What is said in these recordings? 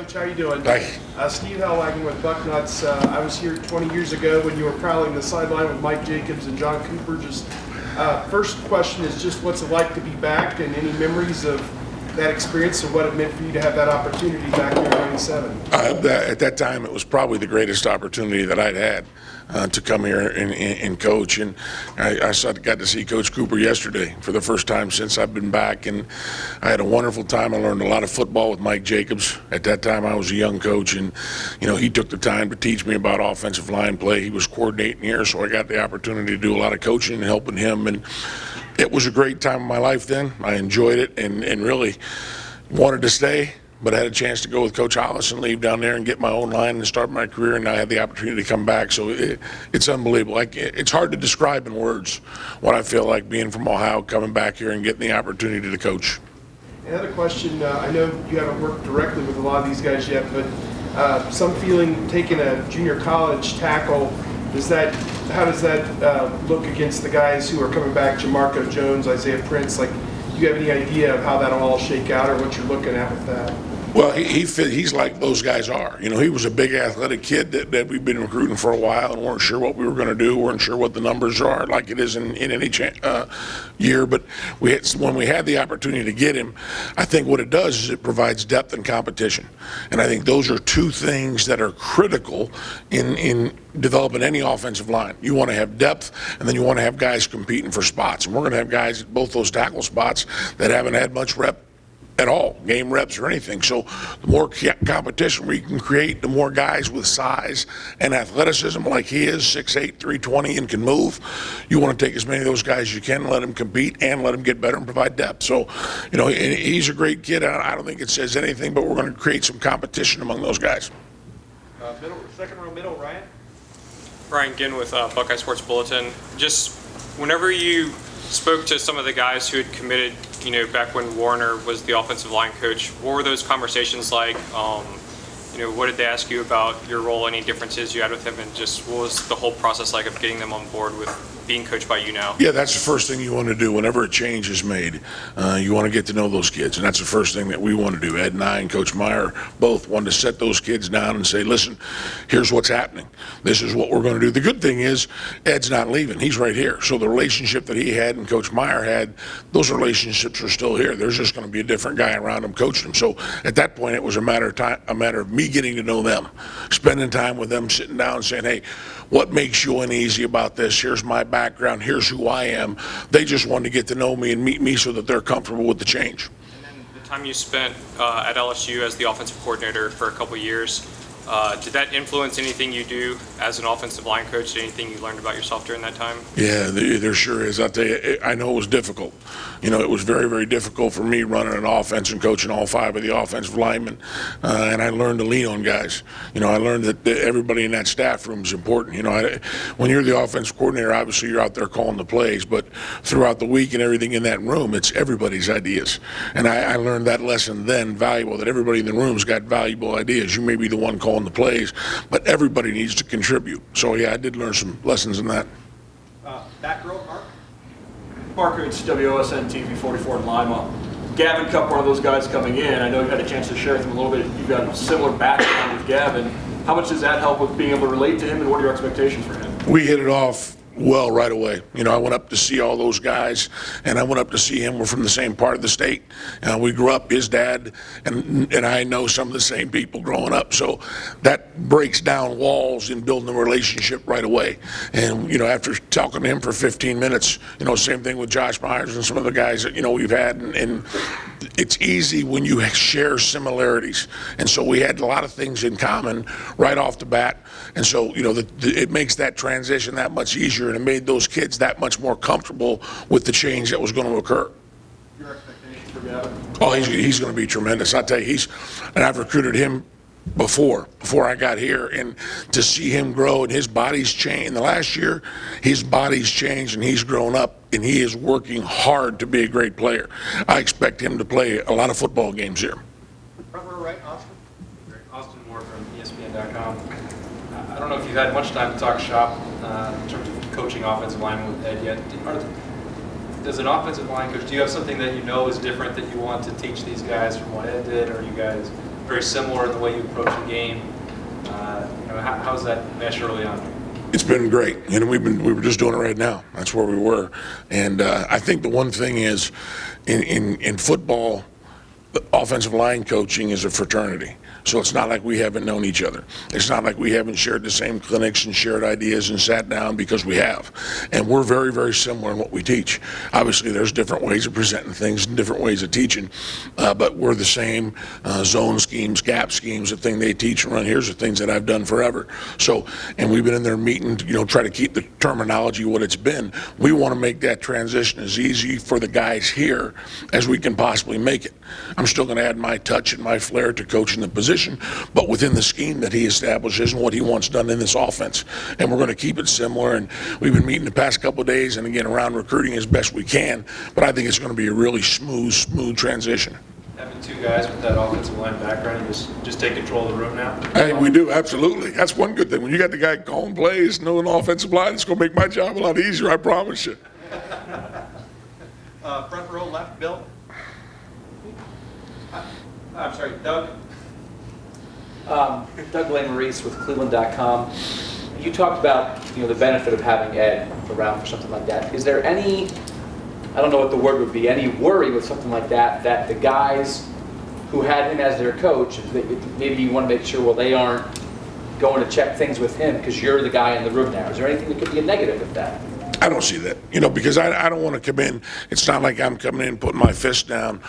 Coach, how you doing? Hi. Steve Hellwagon with Bucknuts. I was here 20 years ago when you were prowling the sideline with Mike Jacobs and John Cooper. First question is just what's it like to be back, and any memories of that experience and what it meant for you to have that opportunity back there in '97? At that time, it was probably the greatest opportunity that I'd had to come here and coach. And I got to see Coach Cooper yesterday for the first time since I've been back, and I had a wonderful time. I learned a lot of football with Mike Jacobs. At that time, I was a young coach, and he took the time to teach me about offensive line play. He was coordinating here, so I got the opportunity to do a lot of coaching and helping him. And it was a great time of my life then. I enjoyed it and really wanted to stay, but I had a chance to go with Coach Hollis and leave down there and get my own line and start my career, and I had the opportunity to come back. So it's unbelievable. It's hard to describe in words what I feel like being from Ohio, coming back here and getting the opportunity to coach. Another question, I know you haven't worked directly with a lot of these guys yet, but some feeling taking a junior college tackle, how does that look against the guys who are coming back, Jamarco Jones, Isaiah Prince? Like, do you have any idea of how that'll all shake out or what you're looking at with that? Well, he's like those guys are. He was a big athletic kid that we've been recruiting for a while and weren't sure what we were going to do, weren't sure what the numbers are, like it is in any year. But when we had the opportunity to get him, I think what it does is it provides depth and competition. And I think those are two things that are critical in developing any offensive line. You want to have depth, and then you want to have guys competing for spots. And we're going to have guys at both those tackle spots that haven't had much rep at all, game reps or anything. So the more competition we can create, the more guys with size and athleticism like he is, 6'8", 320, and can move. You want to take as many of those guys as you can, let them compete, and let them get better and provide depth. So, he's a great kid. I don't think it says anything, but we're going to create some competition among those guys. Second row middle, Ryan. Ryan Ginn with Buckeye Sports Bulletin. Just whenever you spoke to some of the guys who had committed, back when Warner was the offensive line coach, what were those conversations like? What did they ask you about your role, any differences you had with him, and just what was the whole process like of getting them on board with being coached by you now? Yeah, that's the first thing you want to do whenever a change is made. You want to get to know those kids, and that's the first thing that we want to do. Ed and I and Coach Meyer both wanted to set those kids down and say, listen, here's what's happening. This is what we're going to do. The good thing is Ed's not leaving. He's right here. So the relationship that he had and Coach Meyer had, those relationships are still here. There's just going to be a different guy around him coaching him. So at that point, it was a matter of me getting to know them, spending time with them, sitting down and saying, hey, what makes you uneasy about this? Here's my background. Here's who I am. They just wanted to get to know me and meet me so that they're comfortable with the change. And then the time you spent at LSU as the offensive coordinator for a couple of years, did that influence anything you do as an offensive line coach? Anything you learned about yourself during that time? Yeah, there sure is. I'll tell you, I know it was difficult. It was very, very difficult for me running an offense and coaching all five of the offensive linemen. And I learned to lean on guys. I learned that everybody in that staff room is important. When you're the offensive coordinator, obviously you're out there calling the plays, but throughout the week and everything in that room, it's everybody's ideas. And I learned that lesson then, valuable, that everybody in the room's got valuable ideas. You may be the one calling the plays, but everybody needs to contribute. So yeah, I did learn some lessons in that. Back row, Mark. Mark Hoots, WOSN TV 44 in Lima. Gavin Cup, one of those guys coming in. I know you had a chance to share with him a little bit. You've got a similar background with Gavin. How much does that help with being able to relate to him, and what are your expectations for him? We hit it off well right away. I went up to see all those guys, and I went up to see him. We're from the same part of the state. We grew up, his dad and I know some of the same people growing up. So that breaks down walls in building a relationship right away. And, after talking to him for 15 minutes, same thing with Josh Myers and some of the guys that, we've had. And it's easy when you share similarities. And so we had a lot of things in common right off the bat. And so, it makes that transition that much easier, and it made those kids that much more comfortable with the change that was going to occur. Your expectations for Gavin? Oh, he's going to be tremendous. I tell you, and I've recruited him before I got here, and to see him grow and his body's changed. In the last year, his body's changed and he's grown up, and he is working hard to be a great player. I expect him to play a lot of football games here. Front row right, Austin. Austin Moore from ESPN.com. I don't know if you've had much time to talk shop in terms of coaching offensive linemen with Ed yet. Does an offensive line coach, do you have something that is different that you want to teach these guys from what Ed did, or are very similar in the way you approach the game. How's that mesh early on? It's been great, and we were just doing it right now. That's where we were, and I think the one thing is, in football, the offensive line coaching is a fraternity. So it's not like we haven't known each other. It's not like we haven't shared the same clinics and shared ideas and sat down, because we have. And we're very, very similar in what we teach. Obviously, there's different ways of presenting things and different ways of teaching, but we're the same zone schemes, gap schemes, the thing they teach and run. Here's the things that I've done forever. So, and we've been in there meeting, try to keep the terminology what it's been. We want to make that transition as easy for the guys here as we can possibly make it. I'm still going to add my touch and my flair to coaching the position, but within the scheme that he establishes and what he wants done in this offense. And we're going to keep it similar. And we've been meeting the past couple of days and again around recruiting as best we can. But I think it's going to be a really smooth transition. Having two guys with that offensive line background, you just take control of the room now? Hey, we do, absolutely. That's one good thing. When you got the guy calling plays, knowing the offensive line, it's going to make my job a lot easier, I promise you. Front row left, Bill. I'm sorry, Doug. Doug Maurice with Cleveland.com. You talked about the benefit of having Ed around for something like that. Is there any, I don't know what the word would be, any worry with something like that, that the guys who had him as their coach, maybe you want to make sure, well, they aren't going to check things with him because you're the guy in the room now? Is there anything that could be a negative of that? I don't see that, because I don't want to come in. It's not like I'm coming in and putting my fist down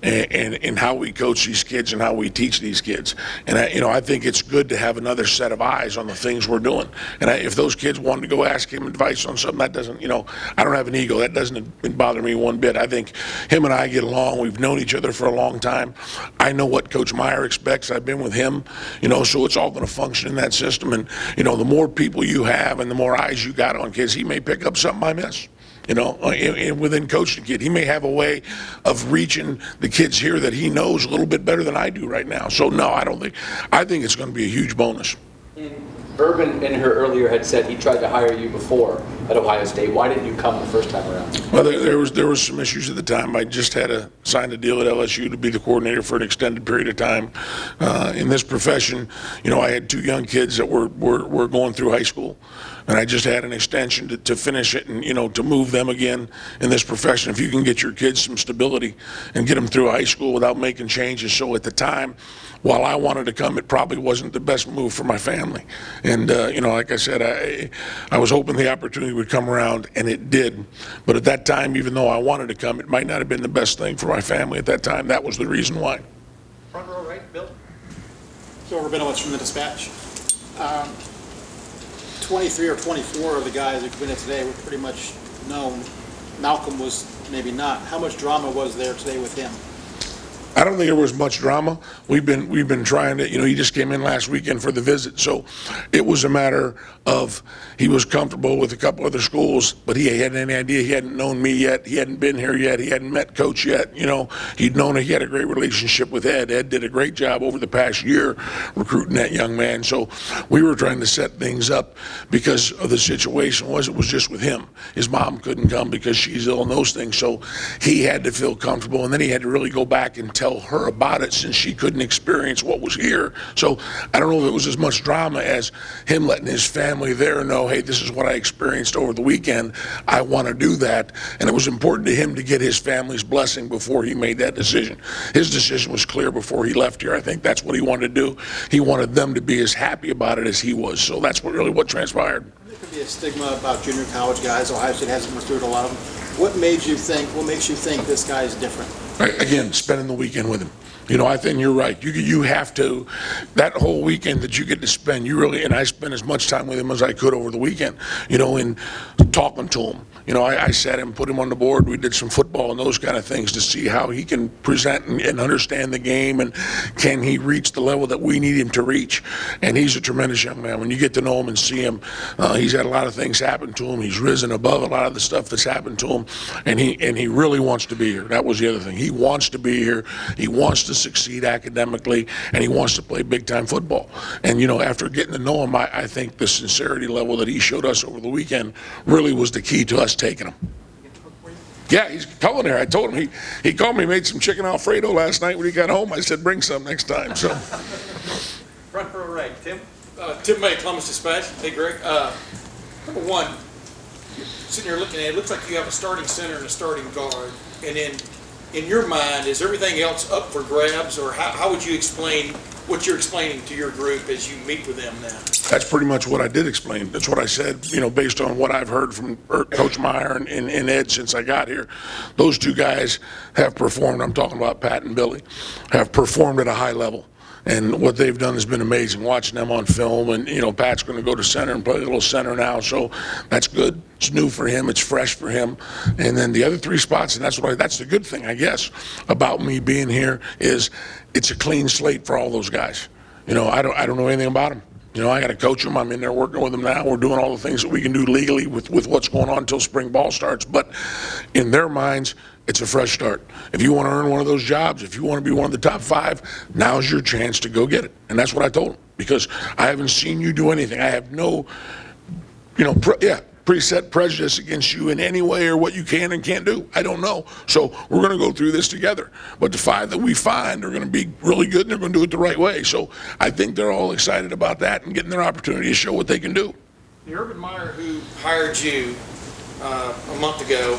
and how we coach these kids and how we teach these kids. And I think it's good to have another set of eyes on the things we're doing. And if those kids wanted to go ask him advice on something, that doesn't, I don't have an ego. That doesn't bother me one bit. I think him and I get along. We've known each other for a long time. I know what Coach Meyer expects. I've been with him, so it's all going to function in that system. And, the more people you have and the more eyes you got on kids, he may pick up something I miss. And within coaching the kid, he may have a way of reaching the kids here that he knows a little bit better than I do right now. So no, I think it's going to be a huge bonus. Urban in her earlier had said he tried to hire you before at Ohio State. Why didn't you come the first time around? Well, there was some issues at the time. I just had to sign a deal at LSU to be the coordinator for an extended period of time. In this profession, I had two young kids that were going through high school, and I just had an extension to finish it and to move them again in this profession. If you can get your kids some stability and get them through high school without making changes. So at the time, while I wanted to come, it probably wasn't the best move for my family. And, like I said, I was hoping the opportunity would come around, and it did. But at that time, even though I wanted to come, it might not have been the best thing for my family at that time. That was the reason why. Front row right, Bill. Joe Rabinowitz from the Dispatch. 23 or 24 of the guys that committed today were pretty much known. Malcolm was maybe not. How much drama was there today with him? I don't think there was much drama. We've been trying to, he just came in last weekend for the visit, so it was a matter of he was comfortable with a couple other schools, but he hadn't any idea. He hadn't known me yet. He hadn't been here yet. He hadn't met Coach yet. He'd known he had a great relationship with Ed. Ed did a great job over the past year recruiting that young man. So we were trying to set things up because of the situation it was just with him. His mom couldn't come because she's ill and those things, so he had to feel comfortable, and then he had to really go back and tell her about it since she couldn't experience what was here. So I don't know if it was as much drama as him letting his family there know, hey, this is what I experienced over the weekend. I want to do that. And it was important to him to get his family's blessing before he made that decision. His decision was clear before he left here. I think that's what he wanted to do. He wanted them to be as happy about it as he was. So that's what transpired. There could be a stigma about junior college guys. Ohio State hasn't recruited a lot of them. What makes you think this guy is different? Again, spending the weekend with him. I think you're right. You have to, that whole weekend that you get to spend, and I spent as much time with him as I could over the weekend, in talking to him. I sat him, put him on the board. We did some football and those kind of things to see how he can present and understand the game, and can he reach the level that we need him to reach. And he's a tremendous young man. When you get to know him and see him, he's had a lot of things happen to him. He's risen above a lot of the stuff that's happened to him, and he really wants to be here. That was the other thing. He wants to be here. He wants to succeed academically, and he wants to play big-time football. And, after getting to know him, I think the sincerity level that he showed us over the weekend really was the key to us taking him. Yeah, he's culinary. I told him, he called me, made some chicken Alfredo last night when he got home. I said, bring some next time, so. Front row right, Tim? Tim May, Columbus Dispatch. Hey, Greg. Number one, sitting here looking at it, looks like you have a starting center and a starting guard. And then, in your mind, is everything else up for grabs, or how would you explain what you're explaining to your group as you meet with them now? That's pretty much what I did explain. That's what I said, based on what I've heard from Coach Meyer and Ed since I got here. Those two guys have performed, I'm talking about Pat and Billy, have performed at a high level. And what they've done has been amazing, watching them on film. And, Pat's going to go to center and play a little center now, so that's good. It's new for him. It's fresh for him. And then the other three spots, and that's the good thing, I guess, about me being here is it's a clean slate for all those guys. I don't know anything about them. I got to coach them. I'm in there working with them now. We're doing all the things that we can do legally with what's going on until spring ball starts. But in their minds, it's a fresh start. If you want to earn one of those jobs, if you want to be one of the top 5, now's your chance to go get it. And that's what I told them, because I haven't seen you do anything. I have no, preset prejudice against you in any way or what you can and can't do. I don't know. So we're going to go through this together. But the 5 that we find are going to be really good, and they're going to do it the right way. So I think they're all excited about that and getting their opportunity to show what they can do. The Urban Meyer who hired you a month ago,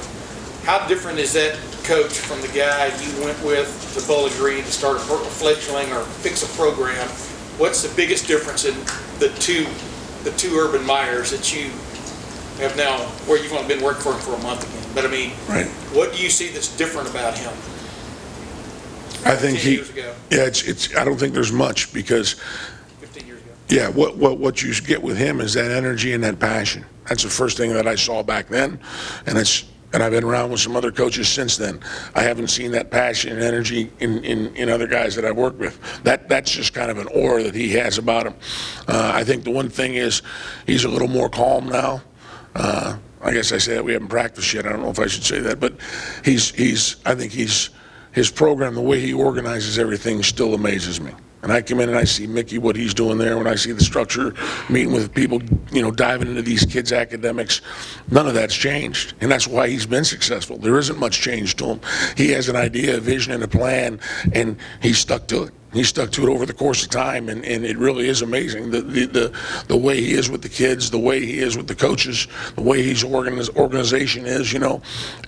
how different is that coach from the guy you went with to Bowling Green to start a fledgling or fix a program? What's the biggest difference in the two Urban Meyers that you have now, where you've only been working for him for a month again? But I mean, Right. What do you see that's different about him? I think 10 years ago, I don't think there's much, because 15 years ago. yeah, what you get with him is that energy and that passion. That's the first thing that I saw back then, and I've been around with some other coaches since then. I haven't seen that passion and energy in other guys that I've worked with. That's just kind of an aura that he has about him. I think the one thing is he's a little more calm now. I guess I say that we haven't practiced yet. I don't know if I should say that, but I think his program, the way he organizes everything, still amazes me. And I come in and I see Mickey, what he's doing there, when I see the structure, meeting with people, diving into these kids' academics, none of that's changed. And that's why he's been successful. There isn't much change to him. He has an idea, a vision, and a plan, and he's stuck to it. He stuck to it over the course of time, and it really is amazing. The way he is with the kids, the way he is with the coaches, the way his organization is,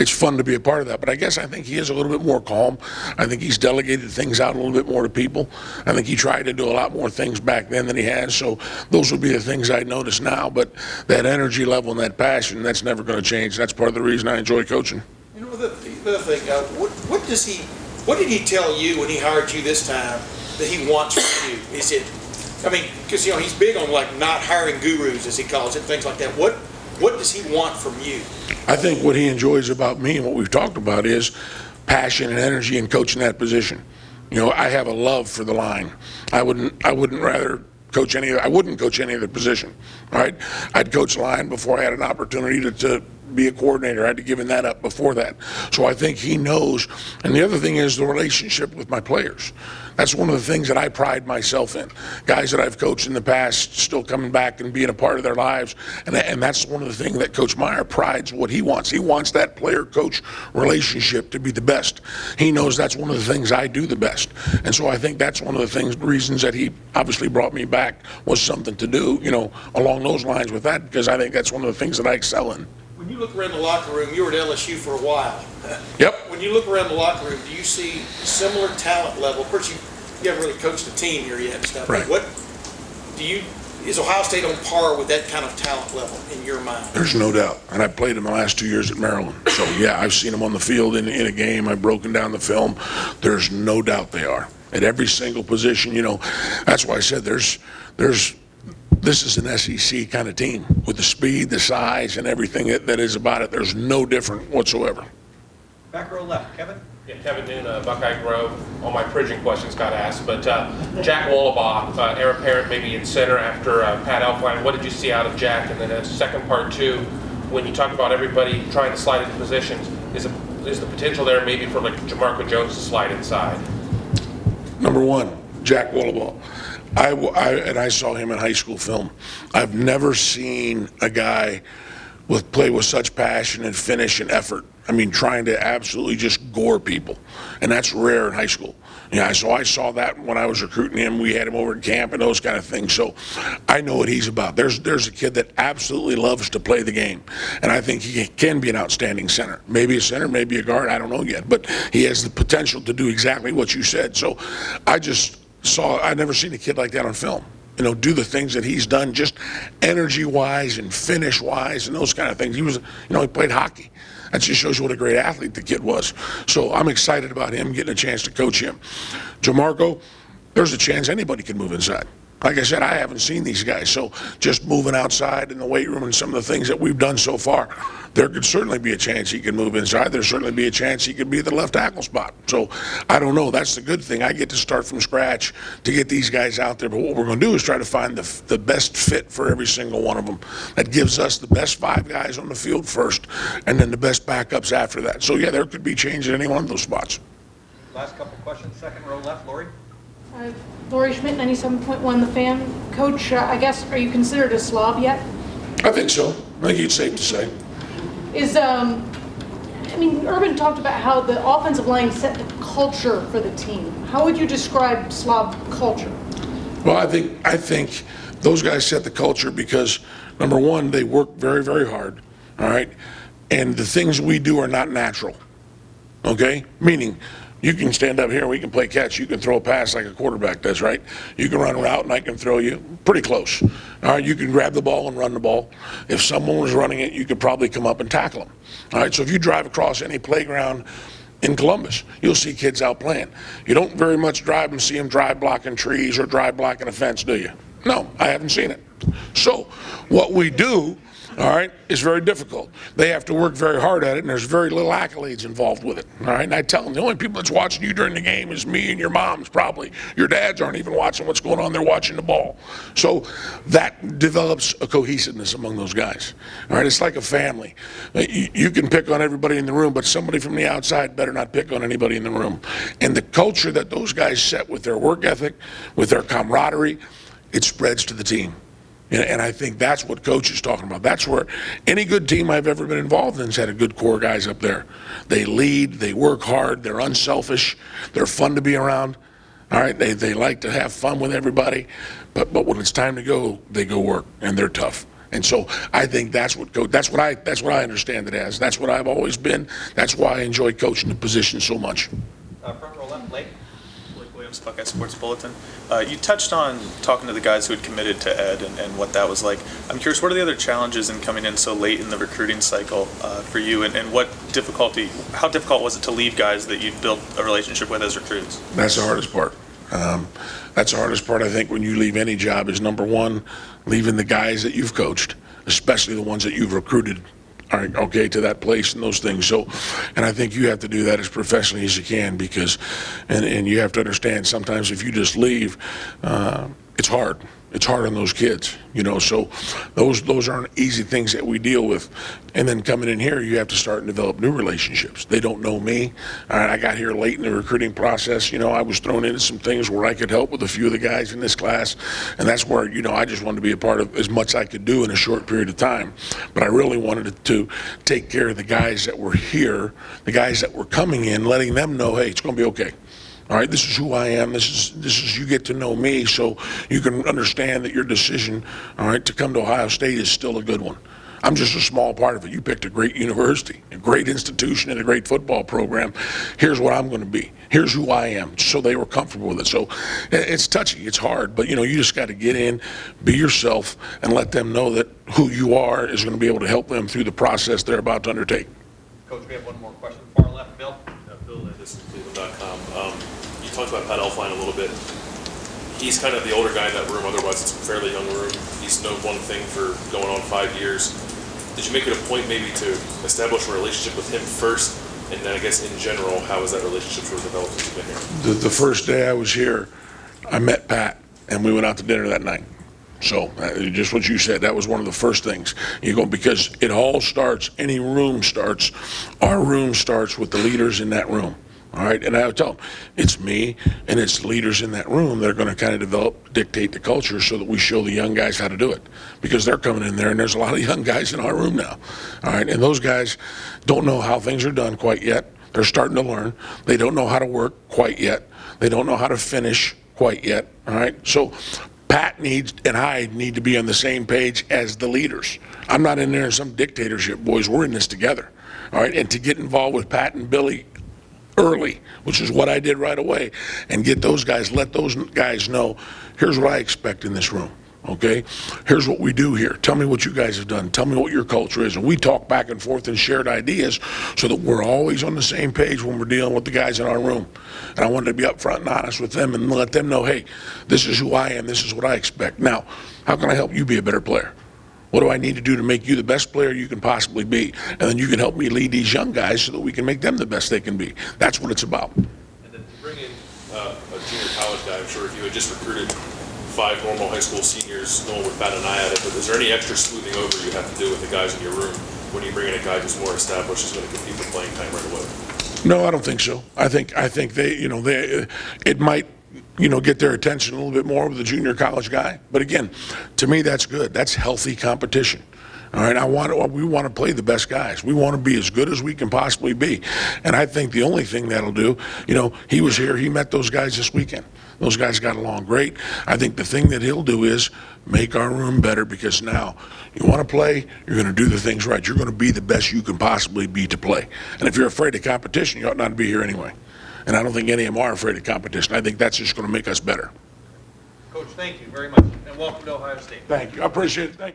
it's fun to be a part of that. But I think he is a little bit more calm. I think he's delegated things out a little bit more to people. I think he tried to do a lot more things back then than he has. So those would be the things I notice now. But that energy level and that passion, that's never going to change. That's part of the reason I enjoy coaching. The other thing, what did he tell you when he hired you this time that he wants from you? Is it, because he's big on not hiring gurus, as he calls it, things like that. What does he want from you? I think what he enjoys about me and what we've talked about is passion and energy in coaching that position. I have a love for the line. I wouldn't rather coach I wouldn't coach any other position. All right, I'd coach line before I had an opportunity to be a coordinator. I had to give that up before that. So I think he knows. And the other thing is the relationship with my players. That's one of the things that I pride myself in. Guys that I've coached in the past still coming back and being a part of their lives. And that's one of the things that Coach Meyer prides what he wants. He wants that player-coach relationship to be the best. He knows that's one of the things I do the best. And so I think that's one of the reasons that he obviously brought me back was something to do, along those lines with that, because I think that's one of the things that I excel in. When you look around the locker room, you were at LSU for a while. Yep. When you look around the locker room, do you see similar talent level? Of course, you haven't really coached a team here yet and stuff. Right. But is Ohio State on par with that kind of talent level in your mind? There's no doubt. And I played in the last 2 years at Maryland. So, yeah, I've seen them on the field in a game. I've broken down the film. There's no doubt they are. At every single position, that's why I said this is an SEC kind of team with the speed, the size, and everything that is about it. There's no different whatsoever. Back row left, Kevin. Yeah, Kevin Noon, Buckeye Grove. All my bridging questions got asked, but Jack Wollabaugh, heir apparent maybe in center after Pat Elfline. What did you see out of Jack? And then a second part too, when you talk about everybody trying to slide into positions, is the potential there maybe for Jamarco Jones to slide inside? Number one, Jack Wollabaugh. I saw him in high school film. I've never seen a guy play with such passion and finish and effort I mean, trying to absolutely just gore people. And that's rare in high school. Yeah, so I saw that when I was recruiting him. We had him over at camp and those kind of things. So I know what he's about. There's a kid that absolutely loves to play the game. And I think he can be an outstanding center. Maybe a center, maybe a guard, I don't know yet. But he has the potential to do exactly what you said. So I've never seen a kid like that on film. You know, do the things that he's done, just energy-wise and finish-wise and those kind of things. He played hockey. That just shows you what a great athlete the kid was. So I'm excited about him getting a chance to coach him. Jamarco, there's a chance anybody can move inside. Like I said, I haven't seen these guys, so just moving outside in the weight room and some of the things that we've done so far, there could certainly be a chance he can move inside. There's certainly be a chance he could be the left tackle spot. So I don't know. That's the good thing. I get to start from scratch to get these guys out there. But what we're going to do is try to find the best fit for every single one of them. That gives us the best 5 guys on the field first, and then the best backups after that. So yeah, there could be change at any one of those spots. Last couple questions, second row left, Lori. Lori Schmidt, 97.1 The Fan. Coach, I guess, are you considered a slob yet? I think so. I think it's safe to say. Urban talked about how the offensive line set the culture for the team. How would you describe slob culture? Well, I think those guys set the culture because, number one, they work very, very hard, all right? And the things we do are not natural, okay? Meaning, you can stand up here, we can play catch, you can throw a pass like a quarterback does, right? You can run a route and I can throw you pretty close. All right, you can grab the ball and run the ball. If someone was running it, you could probably come up and tackle them. All right, so if you drive across any playground in Columbus, you'll see kids out playing. You don't very much drive and see them drive blocking trees or drive blocking a fence, do you? No, I haven't seen it. So what we do, all right, is very difficult. They have to work very hard at it, and there's very little accolades involved with it, all right? And I tell them, the only people that's watching you during the game is me and your moms, probably. Your dads aren't even watching what's going on. They're watching the ball. So that develops a cohesiveness among those guys, all right? It's like a family. You can pick on everybody in the room, but somebody from the outside better not pick on anybody in the room. And the culture that those guys set with their work ethic, with their camaraderie, it spreads to the team. And I think that's what Coach is talking about. That's where any good team I've ever been involved in has had a good core guys up there. They lead, they work hard, they're unselfish, they're fun to be around. All right, they like to have fun with everybody, but when it's time to go, they go work and they're tough. And so I think that's what I understand it as. That's what I've always been. That's why I enjoy coaching the position so much. Front row left, Blake. Buckeye Sports Bulletin. You touched on talking to the guys who had committed to Ed and what that was like. I'm curious, what are the other challenges in coming in so late in the recruiting cycle for you, and how difficult was it to leave guys that you'd built a relationship with as recruits? That's the hardest part. That's the hardest part, I think, when you leave any job is, number one, leaving the guys that you've coached, especially the ones that you've recruited, okay, to that place and those things. So, and I think you have to do that as professionally as you can because, and you have to understand sometimes if you just leave, it's hard. It's hard on those kids, so those aren't easy things that we deal with. And then coming in here, you have to start and develop new relationships. They don't know me. I got here late in the recruiting process. I was thrown into some things where I could help with a few of the guys in this class. And that's where, I just wanted to be a part of as much I could do in a short period of time. But I really wanted to take care of the guys that were here, the guys that were coming in, letting them know, hey, it's going to be okay. All right, this is who I am. This is you get to know me, so you can understand that your decision, all right, to come to Ohio State is still a good one. I'm just a small part of it. You picked a great university, a great institution, and a great football program. Here's what I'm going to be. Here's who I am. So they were comfortable with it. So it's touchy. It's hard, but you just got to get in, be yourself, and let them know that who you are is going to be able to help them through the process they're about to undertake. Coach, we have one more question. Far left, Bill. Bill Landis, Cleveland.com. You talked about Pat Elflein a little bit. He's kind of the older guy in that room, otherwise it's a fairly young room. He's known one thing for going on 5 years. Did you make it a point maybe to establish a relationship with him first, and then I guess in general, how has that relationship sort of developed since you've been here? The first day I was here, I met Pat, and we went out to dinner that night. So just what you said, that was one of the first things. Because it all starts, any room starts, our room starts with the leaders in that room. All right, and I would tell them, it's me and it's leaders in that room that are going to kind of dictate the culture so that we show the young guys how to do it. Because they're coming in there and there's a lot of young guys in our room now. All right, and those guys don't know how things are done quite yet. They're starting to learn. They don't know how to work quite yet. They don't know how to finish quite yet. All right, so Pat needs and I need to be on the same page as the leaders. I'm not in there in some dictatorship, boys. We're in this together. All right, and to get involved with Pat and Billy early, which is what I did right away, and get those guys, let those guys know, here's what I expect in this room, okay? Here's what we do here. Tell me what you guys have done. Tell me what your culture is. And we talk back and forth and shared ideas so that we're always on the same page when we're dealing with the guys in our room. And I wanted to be upfront and honest with them and let them know, hey, this is who I am. This is what I expect. Now, how can I help you be a better player? What do I need to do to make you the best player you can possibly be? And then you can help me lead these young guys so that we can make them the best they can be. That's what it's about. And then to bring in a junior college guy, I'm sure if you had just recruited 5 normal high school seniors, no one would bat an eye at it, but is there any extra smoothing over you have to do with the guys in your room when you bring in a guy who's more established, who's going to compete for playing time right away? No, I don't think so. I think they, it might, get their attention a little bit more with the junior college guy. But again, to me, that's good. That's healthy competition. All right, we want to play the best guys. We want to be as good as we can possibly be. And I think the only thing that'll do, he was here, he met those guys this weekend. Those guys got along great. I think the thing that he'll do is make our room better, because now you want to play, you're going to do the things right. You're going to be the best you can possibly be to play. And if you're afraid of competition, you ought not to be here anyway. And I don't think any of them are afraid of competition. I think that's just going to make us better. Coach, thank you very much, and welcome to Ohio State. Thank you. I appreciate it. Thank you.